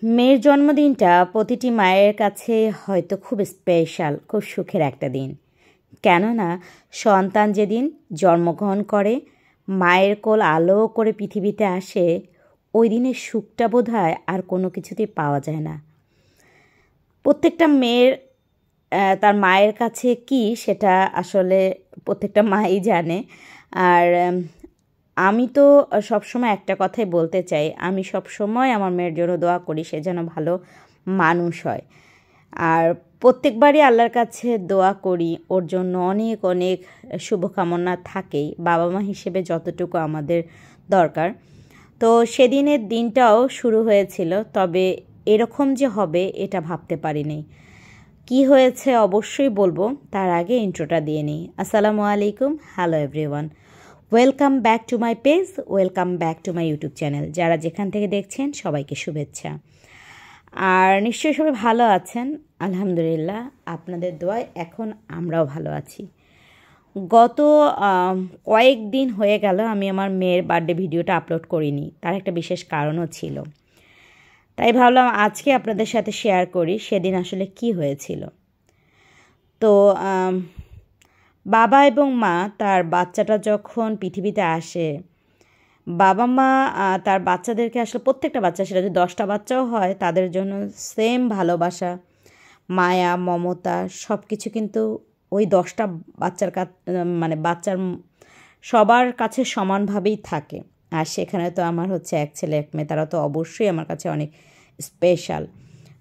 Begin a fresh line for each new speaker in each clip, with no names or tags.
মেয়ের জন্মদিনটা প্রতিটি মায়ের কাছে হয়তো খুব স্পেশাল, খুব সুখের একটা দিন। কেননা সন্তান যেদিন জন্মগ্রহণ করে, মায়ের কোল আলো করে পৃথিবীতে আসে, ওই দিনের সুখটা বোধহয় আর কোনো কিছুতেই পাওয়া যায় না। প্রত্যেকটা মেয়ের তার মায়ের কাছে কি সেটা আসলে প্রত্যেকটা মাই জানে। আর আমি তো সবসময় একটা কথাই বলতে চাই, আমি সবসময় আমার মেয়ের জন্য দোয়া করি সে যেন ভালো মানুষ হয়। আর প্রত্যেকবারই আল্লাহর কাছে দোয়া করি, ওর জন্য অনেক অনেক শুভকামনা থাকেই, বাবা মা হিসেবে যতটুকু আমাদের দরকার। তো সেদিনের দিনটাও শুরু হয়েছিল, তবে এরকম যে হবে এটা ভাবতে পারিনি। কি হয়েছে অবশ্যই বলবো, তার আগে ইন্ট্রোটা দিয়ে নিই। আসসালামু আলাইকুম, hello everyone, welcome back to my page, welcome back to my YouTube channel. যারা যেখান থেকে দেখছেন সবাইকে শুভেচ্ছা। আর নিশ্চয়ই সবাই ভালো আছেন, আলহামদুলিল্লাহ আপনাদের দোয়ায় এখন আমরাও ভালো আছি। গত কয়েকদিন হয়ে গেল আমি আমার মেয়ের বার্থডে ভিডিওটা আপলোড করিনি, তার একটা বিশেষ কারণও ছিল। তাই ভাবলাম আজকে আপনাদের সাথে শেয়ার করি সেদিন আসলে কি হয়েছিল। তো বাবা এবং মা তার বাচ্চাটা যখন পৃথিবীতে আসে, বাবা মা তার বাচ্চাদেরকে আসলে প্রত্যেকটা বাচ্চা, সেটা যদি 10টা বাচ্চাও হয়, তাদের জন্য সেম ভালোবাসা, মায়া, মমতা সব কিছু কিন্তু ওই 10টা বাচ্চার বাচ্চার সবার কাছে সমানভাবেই থাকে। আর সেখানে তো আমার হচ্ছে এক ছেলে এক মেয়ে, তারা তো অবশ্যই আমার কাছে অনেক স্পেশাল।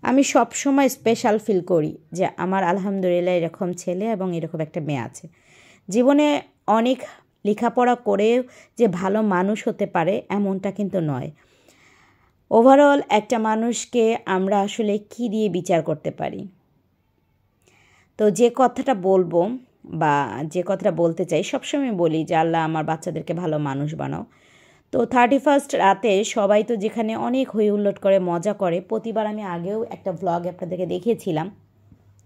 আমি সব সময় স্পেশাল ফিল করি যে আমার আলহামদুলিল্লাহ এরকম ছেলে এবং এরকম একটা মেয়ে আছে। জীবনে অনেক লেখাপড়া করেও যে ভালো মানুষ হতে পারে এমনটা কিন্তু নয়। ওভারঅল একটা মানুষকে আমরা আসলে কি দিয়ে বিচার করতে পারি? তো যে কথাটা বলবো বা যে কথাটা বলতে চাই, সবসময় বলি যে আল্লাহ আমার বাচ্চাদেরকে ভালো মানুষ বানাও। তো 31st রাতে সবাই তো যেখানে অনেক হই হুল্লোড় করে মজা করে, প্রতিবার আমি আগেও একটা ভ্লগ আপনাদেরকে দেখিয়েছিলাম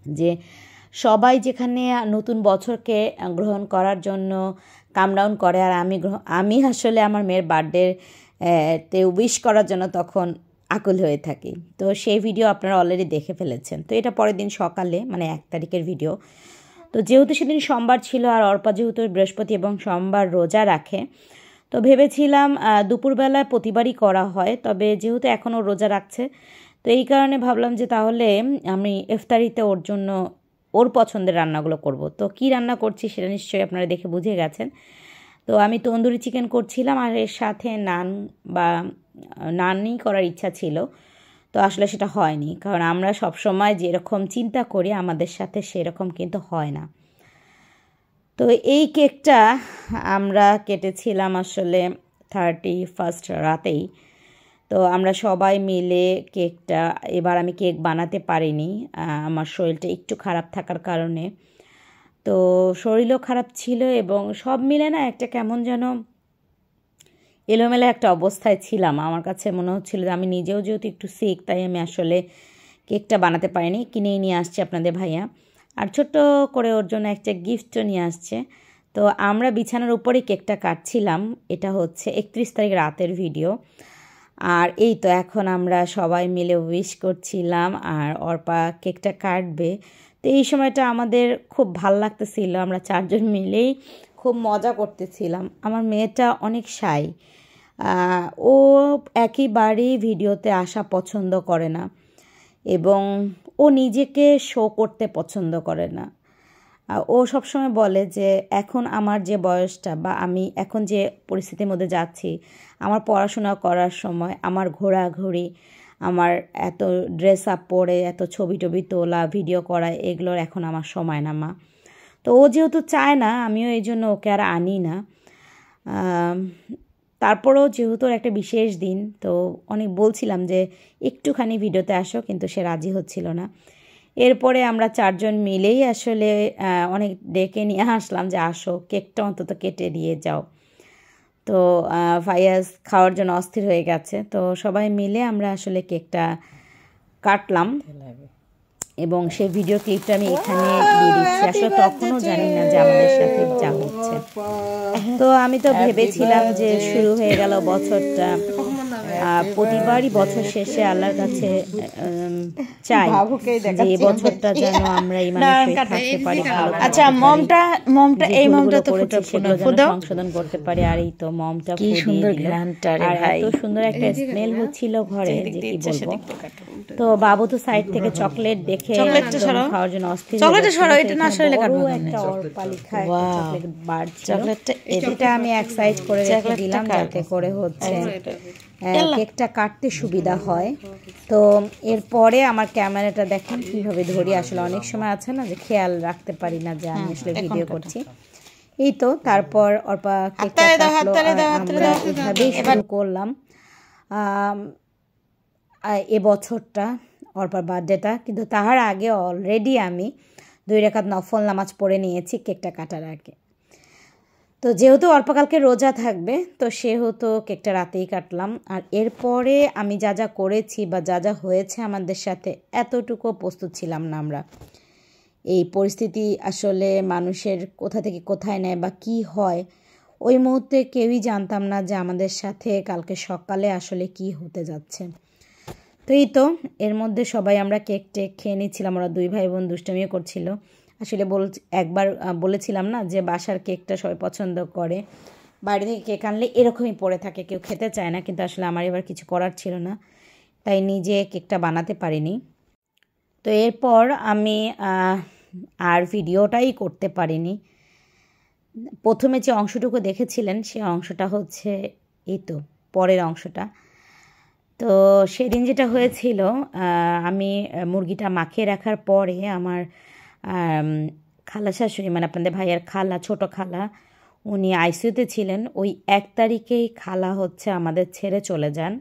যে সবাই যেখানে নতুন বছরকে গ্রহণ করার জন্য কামডাউন করে, আর আমি আসলে আমার মেয়ের বার্থডে তে উইশ করার জন্য তখন আকুল হয়ে থাকি। তো সেই ভিডিও আপনারা অলরেডি দেখে ফেলেছেন। তো এটা পরের দিন সকালে, মানে 1 তারিখের ভিডিও। তো যেহেতু সেদিন সোমবার ছিল আর অর্পা যেহেতু বৃহস্পতি এবং সোমবার রোজা রাখে, তো ভেবেছিলাম দুপুরবেলায় প্রতিবারই করা হয়, তবে যেহেতু এখনও রোজা রাখছে, তো এই কারণে ভাবলাম যে তাহলে আমি ইফতারিতে ওর জন্য ওর পছন্দের রান্নাগুলো করব। তো কি রান্না করছি সেটা নিশ্চয়ই আপনারা দেখে বুঝে গেছেন। তো আমি তন্দুরি চিকেন করছিলাম, আর এর সাথে নানই করার ইচ্ছা ছিল। তো আসলে সেটা হয়নি, কারণ আমরা সবসময় যেরকম চিন্তা করি আমাদের সাথে সেরকম কিন্তু হয় না। তো এই কেকটা আমরা কেটেছিলাম আসলে 31st রাতেই। তো আমরা সবাই মিলে কেকটা, এবার আমি কেক বানাতে পারিনি আমার শরীরটা একটু খারাপ থাকার কারণে। তো শরীরও খারাপ ছিল এবং সব মিলে না একটা কেমন যেন এলোমেলো একটা অবস্থায় ছিলাম। আমার কাছে মনে হচ্ছিল যে আমি নিজেও যেহেতু একটু সিক, তাই আমি আসলে কেকটা বানাতে পারিনি। কিনেই নিয়ে আসছে আপনাদের ভাইয়া, আর ছোট্ট করে ওর জন্য একটা গিফটও নিয়ে আসছে। তো আমরা বিছানার উপরেই কেকটা কাটছিলাম। এটা হচ্ছে 31 তারিখ রাতের ভিডিও। আর এই তো এখন আমরা সবাই মিলে উইশ করছিলাম, আর অর্পা কেকটা কাটবে। তো এই সময়টা আমাদের খুব ভাল লাগতেছিল, আমরা 4 জন মিলেই খুব মজা করতেছিলাম। আমার মেয়েটা অনেক শাই, ও একেবারেই ভিডিওতে আসা পছন্দ করে না এবং ও নিজেকে শো করতে পছন্দ করে না। ও সবসময় বলে যে এখন আমার যে বয়সটা বা আমি এখন যে পরিস্থিতির মধ্যে যাচ্ছি, আমার পড়াশোনা করার সময়, আমার ঘোরাঘুরি, আমার এত ড্রেস আপ পরে এত ছবি টবি তোলা, ভিডিও করা, এগুলোর এখন আমার সময় না মা। তো ও যেহেতু চায় না, আমিও এই জন্য ওকে আর আনি না। তারপরেও যেহেতু একটা বিশেষ দিন, তো অনেক বলছিলাম যে একটুখানি ভিডিওতে আসো, কিন্তু সে রাজি হচ্ছিল না। এরপরে আমরা 4 জন মিলেই আসলে অনেক ডেকে নিয়ে আসলাম যে আসো, কেকটা অন্তত কেটে দিয়ে যাও। তো ফাইয়াজ খাওয়ার জন্য অস্থির হয়ে গেছে। তো সবাই মিলে আমরা আসলে কেকটা কাটলাম এবং সেই ভিডিও ক্লিপটা আমি এখানে দিয়ে দিচ্ছি। আসলে তখনও জানি না যে আমাদের সাথে যা হচ্ছে। তো আমি তো ভেবেছিলাম যে শুরু হয়ে গেল বছরটা, প্রতিবারই বছর শেষে আল্লাহর কাছে চাই যে এই বছরটা যেন আমরা এই মানুষের থাকতে পারি, ভালো।
আচ্ছা মমটা এই মমটা তো
সংশোধন করতে পারি। আর এই তো মমটা
কি সুন্দর ঘ্রাণটা রে ভাই,
এত সুন্দর একটা স্মেল হচ্ছিল ঘরে যে কি বলবো। তো বাবু তো সাইড থেকে চকলেট দেখে খাওয়ার জন্য অস্থির।
চকলেটটা সরাও, এটা না সরালে কাটবো
একটা অরপালি খায় চকলেট বার। চকলেটটা এটা আমি এক সাইড করে রেখে দিলাম যাতে করে হচ্ছে কেকটা কাটতে সুবিধা হয়। তো এরপরে আমার ক্যামেরাটা দেখেন কিভাবে ধরি, আসলে অনেক সময় আছে না যে খেয়াল রাখতে পারি না যে আমি আসলে ভিডিও করছি। এই তো তারপর অর্পা কেকটা কাটলো, আমরা এভাবেই শুরু করলাম এবছরটা অর্পার বার্থডেটা। কিন্তু তার আগে অলরেডি আমি 2 রাকাত নফল নামাজ পড়ে নিয়েছি কেকটা কাটার আগে। তো যেহেতু অল্পকালকে রোজা থাকবে তো সেহেতু কেকটা রাতেই কাটলাম। আর এরপরে আমি যা যা করেছি বা যা যা হয়েছে আমাদের সাথে, এতটুকু প্রস্তুত ছিলাম না আমরা। এই পরিস্থিতি আসলে মানুষের কোথা থেকে কোথায় নেয় বা কি হয় ওই মুহূর্তে কেউই জানতাম না যে আমাদের সাথে কালকে সকালে আসলে কি হতে যাচ্ছে। তো এই তো এর মধ্যে সবাই আমরা কেক টেক খেয়ে নিচ্ছিলাম। ওরা 2 ভাই বোন দুষ্টামিও করছিল। আসলে একবার বলেছিলাম না যে বাসার কেকটা সবাই পছন্দ করে, বাইরে থেকে কেক আনলে এরকমই পড়ে থাকে, কেউ খেতে চায় না। কিন্তু আসলে আমার এবার কিছু করার ছিল না, তাই নিজে কেকটা বানাতে পারিনি। তো এরপর আমি আর ভিডিওটাই করতে পারিনি। প্রথমে যে অংশটুকু দেখেছিলেন সে অংশটা হচ্ছে এই তো পরের অংশটা। তো সেদিন যেটা হয়েছিল, আমি মুরগিটা মাখিয়ে রাখার পরে আমার খালা শাশুড়ি, মানে আপনাদের ভাইয়ের খালা, ছোট খালা, উনি আইসিইউতে ছিলেন। ওই 1 তারিখেই খালা হচ্ছে আমাদের ছেড়ে চলে যান।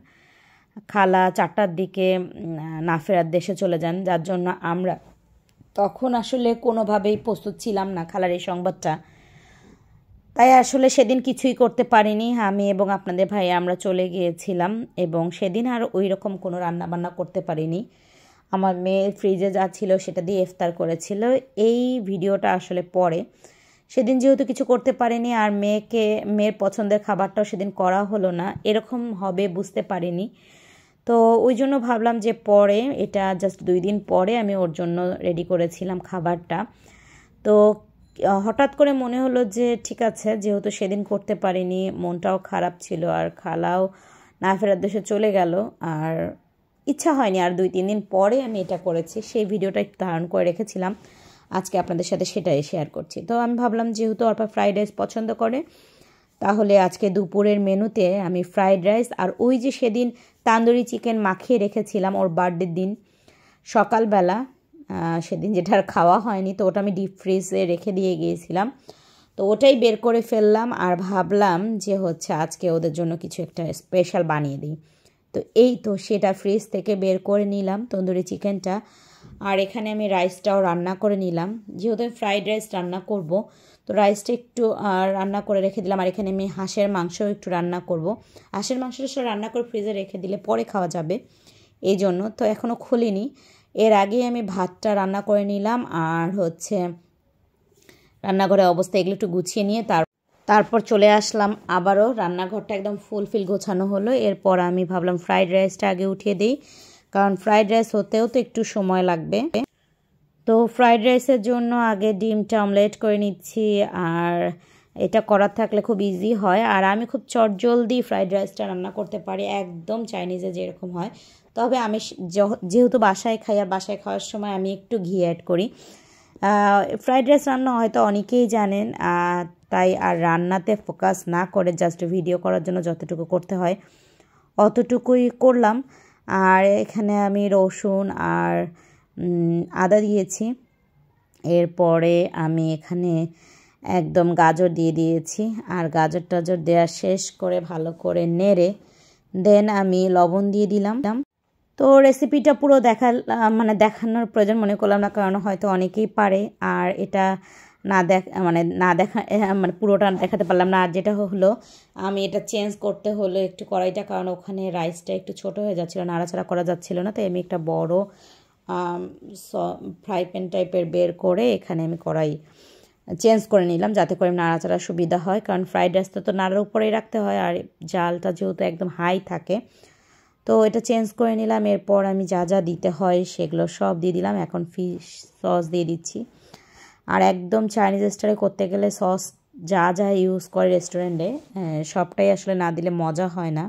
খালা 4টার দিকে না ফেরার দেশে চলে যান, যার জন্য আমরা তখন আসলে কোনোভাবেই প্রস্তুত ছিলাম না খালার এই সংবাদটা। তাই আসলে সেদিন কিছুই করতে পারিনি। আমি এবং আপনাদের ভাই আমরা চলে গিয়েছিলাম এবং সেদিন আর ওই রকম কোনো রান্নাবান্না করতে পারিনি। আমার মেয়ের ফ্রিজে যা ছিল সেটা দিয়ে ইফতার করেছিল। এই ভিডিওটা আসলে পরে, সেদিন যেহেতু কিছু করতে পারিনি আর মেয়ের পছন্দের খাবারটাও সেদিন করা হলো না, এরকম হবে বুঝতে পারিনি। তো ওই জন্য ভাবলাম যে পরে, এটা জাস্ট 2 দিন পরে আমি ওর জন্য রেডি করেছিলাম খাবারটা। তো হঠাৎ করে মনে হলো যে ঠিক আছে, যেহেতু সেদিন করতে পারিনি, মনটাও খারাপ ছিল আর খালাও না ফেরার দেশে চলে গেল, আর ইচ্ছা হয়নি। আর 2-3 দিন পরে আমি এটা করেছি, সেই ভিডিওটা একটু ধারণ করে রেখেছিলাম, আজকে আপনাদের সাথে সেটাই শেয়ার করছি। তো আমি ভাবলাম যেহেতু অর্পা ফ্রাইড রাইস পছন্দ করে, তাহলে আজকে দুপুরের মেনুতে আমি ফ্রাইড রাইস আর ওই যে সেদিন তান্দুরি চিকেন মাখিয়ে রেখেছিলাম ওর বার্থডের দিন সকালবেলা, সেদিন যেটা আর খাওয়া হয়নি, তো ওটা আমি ডিপ ফ্রিজে রেখে দিয়ে গিয়েছিলাম। তো ওটাই বের করে ফেললাম আর ভাবলাম যে হচ্ছে আজকে ওদের জন্য কিছু একটা স্পেশাল বানিয়ে দিই। তো এই তো সেটা ফ্রিজ থেকে বের করে নিলাম তন্দুরি চিকেনটা। আর এখানে আমি রাইসটাও রান্না করে নিলাম, যেহেতু ফ্রাইড রাইস রান্না করব, তো রাইসটা একটু রান্না করে রেখে দিলাম। আর এখানে আমি হাঁসের মাংসও একটু রান্না করব। হাঁসের মাংসটা রান্না করে ফ্রিজে রেখে দিলে পরে খাওয়া যাবে, এই জন্য। তো এখনও খুলিনি। এর আগেই আমি ভাতটা রান্না করে নিলাম আর হচ্ছে রান্নাঘরের অবস্থা এগুলো একটু গুছিয়ে নিয়ে তারপর চলে আসলাম আবারও। রান্নাঘরটা একদম ফুলফিল গোছানো হলো। এরপর আমি ভাবলাম ফ্রাইড রাইসটা আগে উঠিয়ে দিই, কারণ ফ্রাইড রাইস হতেও তো একটু সময় লাগবে। তো ফ্রাইড রাইসের জন্য আগে ডিমটা অমলেট করে নিচ্ছি, আর এটা করার থাকলে খুব ইজি হয়। আর আমি খুব চটজলদি ফ্রাইড রাইসটা রান্না করতে পারি, একদম চাইনিজে যেরকম হয়। তবে আমি যেহেতু বাসায় খাই, আর বাসায় খাওয়ার সময় আমি একটু ঘি অ্যাড করি। ফ্রাইড রাইস রান্না হয়তো অনেকেই জানেন, তাই আর রান্নাতে ফোকাস না করে জাস্ট ভিডিও করার জন্য যতটুকু করতে হয় অতটুকুই করলাম। আর এখানে আমি রসুন আর আদা দিয়েছি। এরপরে আমি এখানে একদম গাজর দিয়ে দিয়েছি, আর গাজর টাজর দেওয়া শেষ করে ভালো করে নেড়ে দেন আমি লবণ দিয়ে দিলাম। তো রেসিপিটা পুরো দেখানোর প্রয়োজন মনে করলাম না, কারণ হয়তো অনেকেই পারে, আর এটা মানে পুরোটা দেখাতে পারলাম না। আর যেটা হলো, আমি এটা চেঞ্জ করতে হলো একটু কড়াইটা, কারণ ওখানে রাইসটা একটু ছোট হয়ে যাচ্ছিলো, নাড়াচাড়া করা যাচ্ছিল না। তাই আমি একটা বড় ফ্রাই প্যান টাইপের বের করে এখানে আমি কড়াই চেঞ্জ করে নিলাম, যাতে করে নাড়াচাড়া সুবিধা হয়, কারণ ফ্রাইড রাইসটা তো নাড়ার উপরেই রাখতে হয়, আর জালটা যেহেতু একদম হাই থাকে, তো এটা চেঞ্জ করে নিলাম। এরপর আমি যা যা দিতে হয় সেগুলো সব দিয়ে দিলাম। এখন ফিশ সস দিয়ে দিচ্ছি। আর একদম চাইনিজ স্টাইলে করতে গেলে সস যা যা ইউজ করে রেস্টুরেন্টে সবটাই আসলে না দিলে মজা হয় না।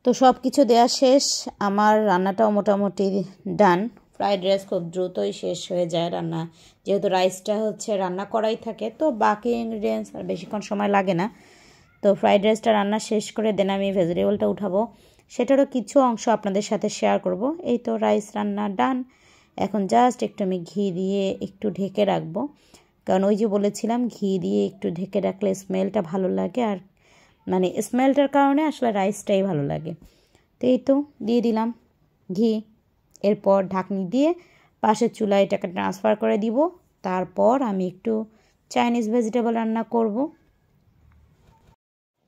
তো সব কিছু দেওয়া শেষ। আমার রান্নাটাও মোটামুটি ডান। ফ্রাইড রাইস খুব দ্রুতই শেষ হয়ে যায় রান্না, যেহেতু রাইসটা হচ্ছে রান্না করাই থাকে, তো বাকি ইনগ্রিডিয়েন্টস আর বেশিক্ষণ সময় লাগে না। তো ফ্রাইড রাইসটা রান্না শেষ করে দেন আমি ভেজিটেবলটা উঠাবো, সেটারও কিছু অংশ আপনাদের সাথে শেয়ার করব। এই তো রাইস রান্না ডান। এখন জাস্ট একটু আমি ঘি দিয়ে একটু ঢেকে রাখবো, কারণ ওই যে বলেছিলাম ঘি দিয়ে একটু ঢেকে রাখলে স্মেলটা ভালো লাগে, আর মানে স্মেলটার কারণে আসলে রাইসটাই ভালো লাগে। তো এই তো দিয়ে দিলাম ঘি। এরপর ঢাকনি দিয়ে পাশের চুলায় এটাকে ট্রান্সফার করে দিব। তারপর আমি একটু চাইনিজ ভেজিটেবল রান্না করব।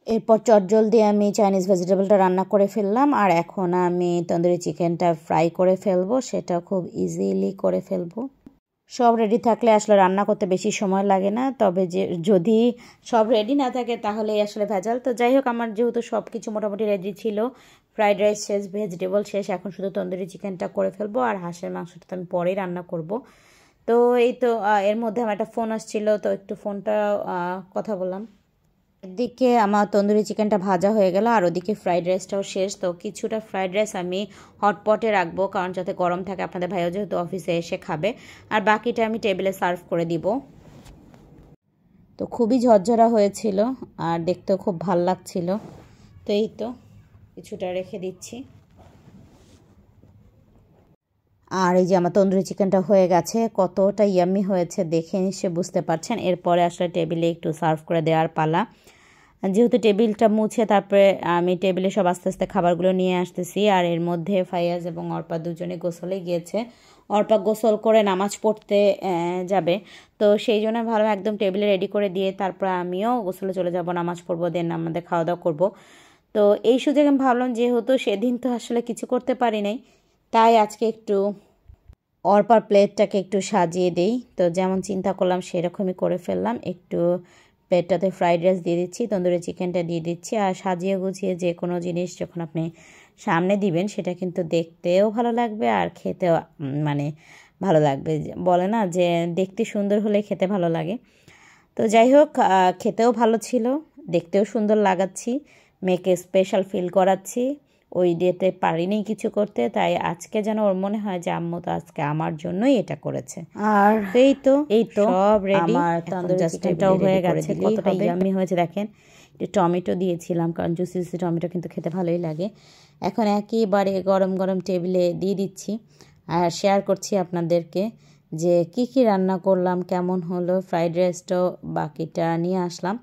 এরপর চটজলদি আমি চাইনিজ ভেজিটেবলটা রান্না করে ফেললাম। আর এখন আমি তন্দুরি চিকেনটা ফ্রাই করে ফেলবো, সেটা খুব ইজিলি করে ফেলবো। সব রেডি থাকলে আসলে রান্না করতে বেশি সময় লাগে না, তবে যদি সব রেডি না থাকে তাহলে আসলে ভেজাল। তো যাই হোক, আমার যেহেতু সব কিছু মোটামুটি রেডি ছিল, ফ্রাইড রাইস শেষ, ভেজিটেবল শেষ, এখন শুধু তন্দুরি চিকেনটা করে ফেলবো, আর হাঁসের মাংসটা তো আমি পরেই রান্না করব। তো এই তো এর মধ্যে আমার একটা ফোন আসছিল, তো একটু ফোনটা কথা বললাম। এদিকে আমার তন্দুরি চিকেনটা ভাজা হয়ে গেল, আর ওদিকে ফ্রাইড রাইসটাও শেষ। তো কিছুটা ফ্রাইড রাইস আমি হটপটে রাখবো, কারণ যাতে গরম থাকে, আপনাদের ভাইও যেহেতু অফিসে এসে খাবে। আর বাকিটা আমি টেবিলে সার্ভ করে দিব। তো খুবই ঝরঝরা হয়েছিল আর দেখতেও খুব ভাল লাগছিল। তো এই তো কিছুটা রেখে দিচ্ছি। আর এই যে আমার তন্দুরি চিকেনটা হয়ে গেছে, কতটা ইয়াম্মি হয়েছে দেখে নিশ্চয়ই বুঝতে পারছেন। এরপরে আসলে টেবিলে একটু সার্ভ করে দেওয়ার পালা। যেহেতু টেবিলটা মুছে তারপরে আমি টেবিলে সব আস্তে আস্তে খাবারগুলো নিয়ে আসতেছি। আর এর মধ্যে ফাইয়াজ এবং অর্পা দুজনে গোসলে গিয়েছে। অর্পা গোসল করে নামাজ পড়তে যাবে, তো সেই জন্য ভালো একদম টেবিলে রেডি করে দিয়ে তারপর আমিও গোসলে চলে যাব, নামাজ পড়বো, দেন আমাদের খাওয়া দাওয়া করবো। তো এই সুযোগে আমি ভাবলাম যেহেতু সেদিন তো আসলে কিছু করতে পারি নাই, তাই আজকে একটু অর্পার প্লেটটাকে একটু সাজিয়ে দেই। তো যেমন চিন্তা করলাম সেরকমই করে ফেললাম। একটু প্লেটটাতে ফ্রাইড রাইস দিয়ে দিচ্ছি, তন্দুরি চিকেনটা দিয়ে দিচ্ছি। আর সাজিয়ে গুছিয়ে যে কোনো জিনিস যখন আপনি সামনে দিবেন সেটা কিন্তু দেখতেও ভালো লাগবে আর খেতেও মানে ভালো লাগবে। বলে না যে দেখতে সুন্দর হলে খেতে ভালো লাগে। তো যাই হোক, খেতেও ভালো ছিল, দেখতেও সুন্দর লাগাচ্ছি, মেয়েকে স্পেশাল ফিল করাচ্ছি। ওই ডেতে পারিনি কিছু করতে, তাই আজকে যেন ওর মনে হয় যে আম্মু তো আজকে আমার জন্যই এটা করেছে। আর এই তো সব রেডি, আমার তন্দুরি চিকেনটাও হয়ে গেছে। কতটা ইয়াম্মি হয়েছে দেখেন। একটু টমেটো দিয়েছিলাম, কারণ জুসি জুসি টমেটো কিন্তু খেতে ভালোই লাগে। এখন একেবারে গরম গরম টেবিলে দিয়ে দিচ্ছি আর শেয়ার করছি আপনাদেরকে যে কি কি রান্না করলাম, কেমন হলো। ফ্রাইড রাইসটাও বাকিটা নিয়ে আসলাম।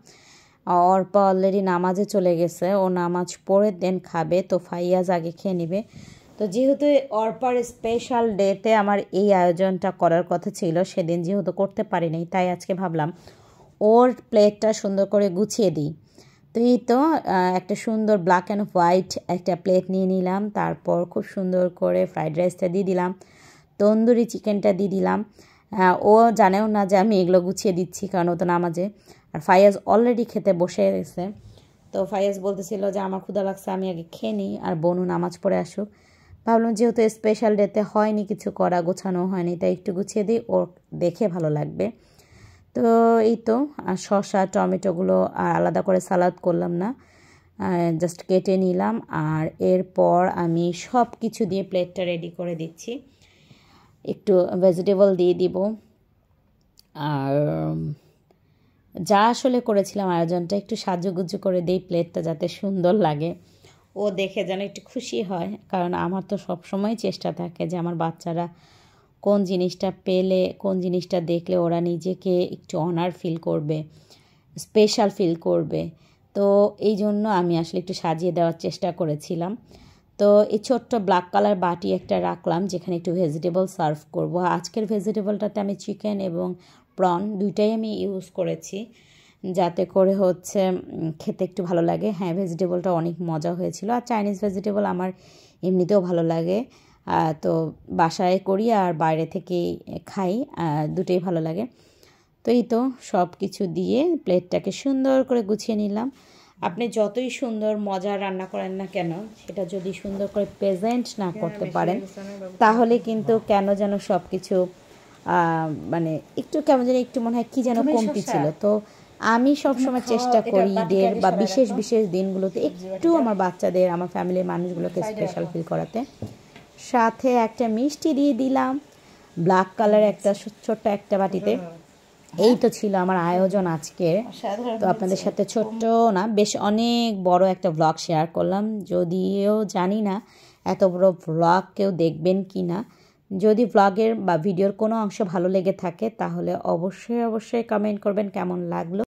অর্পা অলরেডি নামাজে চলে গেছে, ও নামাজ পড়ে দেন খাবে, তো ফাইয়াজ আগে খেয়ে নেবে। তো যেহেতু অর্পার স্পেশাল ডেতে আমার এই আয়োজনটা করার কথা ছিল, সেদিন যেহেতু করতে পারিনি, তাই আজকে ভাবলাম ওর প্লেটটা সুন্দর করে গুছিয়ে দিই। তো এই তো একটা সুন্দর ব্ল্যাক অ্যান্ড হোয়াইট একটা প্লেট নিয়ে নিলাম। তারপর খুব সুন্দর করে ফ্রাইড রাইসটা দিয়ে দিলাম, তন্দুরি চিকেনটা দিয়ে দিলাম। ও জানেও না যে আমি এগুলো গুছিয়ে দিচ্ছি, কারণ ও তো নামাজে। আর ফাইয়াজ অলরেডি খেতে বসে গেছে। তো ফাইয়াজ বলতেছিল যে আমার ক্ষুধা লাগছে, আমি আগে খেয়ে নিই আর বোনও নামাজ পড়ে আসুক। ভাবলাম যেহেতু স্পেশাল ডেতে হয়নি কিছু করা, গোছানো হয়নি, তাই একটু গুছিয়ে দিই, ওর দেখে ভালো লাগবে। তো এই তো আর শসা টমেটোগুলো আর আলাদা করে সালাদ করলাম না, জাস্ট কেটে নিলাম। আর এরপর আমি সব কিছু দিয়ে প্লেটটা রেডি করে দিচ্ছি। একটু ভেজিটেবল দিয়ে দিব। আর যা আসলে করেছিলাম আয়োজনটা একটু সাজুগুজু করে দিই প্লেটটা যাতে সুন্দর লাগে, ও দেখে যেন একটু খুশি হয়। কারণ আমার তো সবসময় চেষ্টা থাকে যে আমার বাচ্চারা কোন জিনিসটা পেলে, কোন জিনিসটা দেখলে ওরা নিজেকে একটু অনার ফিল করবে, স্পেশাল ফিল করবে। তো এই জন্য আমি আসলে একটু সাজিয়ে দেওয়ার চেষ্টা করেছিলাম। তো এই ছোট্ট ব্ল্যাক কালার বাটি একটা রাখলাম, যেখানে একটু ভেজিটেবল সার্ভ করব। আজকের ভেজিটেবলটাতে আমি চিকেন এবং প্রন দুইটাই আমি ইউজ করেছি, যাতে করে হচ্ছে খেতে একটু ভালো লাগে। হ্যাঁ, ভেজিটেবলটা অনেক মজা হয়েছিল। আর চাইনিজ ভেজিটেবল আমার এমনিতেও ভালো লাগে, তো বাসায় করি আর বাইরে থেকেই খাই, দুটোই ভালো লাগে। তো এই তো সব কিছু দিয়ে প্লেটটাকে সুন্দর করে গুছিয়ে নিলাম। আপনি যতই সুন্দর মজার রান্না করেন না কেন, সেটা যদি সুন্দর করে প্রেজেন্ট না করতে পারেন, তাহলে কিন্তু কেন যেন সব কিছু মানে একটু কেমন যেন একটু মনে হয় কী যেন কমতি ছিল। তো আমি সবসময় চেষ্টা করি ঈদের বা বিশেষ বিশেষ দিনগুলোতে একটু আমার বাচ্চাদের, আমার ফ্যামিলির মানুষগুলোকে স্পেশাল ফিল করাতে। সাথে একটা মিষ্টি দিয়ে দিলাম ব্ল্যাক কালার একটা ছোট্ট একটা বাটিতে। এই তো ছিল আমার আয়োজন আজকে। তো আপনাদের সাথে ছোট্ট না, বেশ অনেক বড় একটা ব্লগ শেয়ার করলাম, যদিও জানি না এত বড় ব্লগ কেউ দেখবেন কি না। যদি ব্লগের বা ভিডিওর কোনো অংশ ভালো লেগে থাকে তাহলে অবশ্যই কমেন্ট করবেন কেমন লাগলো।